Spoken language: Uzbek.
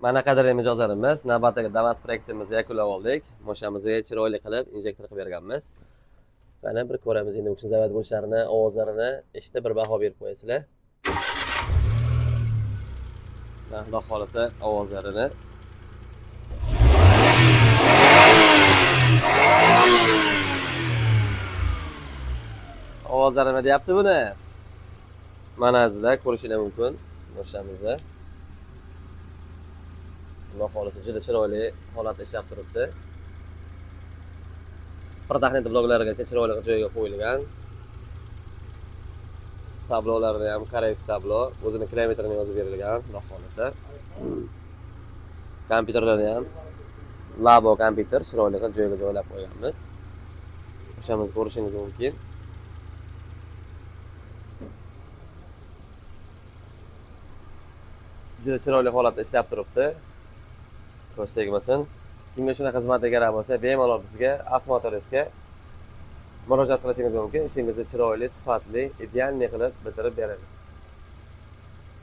Mana qadrli mijozlarimiz, navbatdagi Damas proyektimizni yakunlab oldik. Mashinamizga chiroyli qilib injektor qilib berganmiz. Mana bir ko'ramiz endi o'sha zavod bo'lishlarini, ovozlarini eshitib bir baho berib qo'yasizlar. Mana xudo xolisa ovozlarini. Ovozlari nima deyapti buni? Mana sizlar ko'rishingiz mumkin mashinamizni. Xudo xolisa juda chiroyli holatda ishlab turibdi. Protaxnet bloklarigacha chiroyli joyga qo'yilgan. Tablolarni ham Koreys tablo, o'zini kilometrini yozib berilgan, xudo xolisa. Kompyuterlarni ham Labo kompyuter chiroyli qilib joyiga joylab qo'yganmiz. O'shamizni ko'rishingiz mumkin. Juda chiroyli holatda ishlab turibdi. Ko'z tegmasin. Kimga shunaqa xizmat kerak bo'lsa, bemalol bizga Asmotoresga murojaat qilishingiz mumkin. Ishingizni chiroyli, sifatli, ideal qilib bitirib beramiz.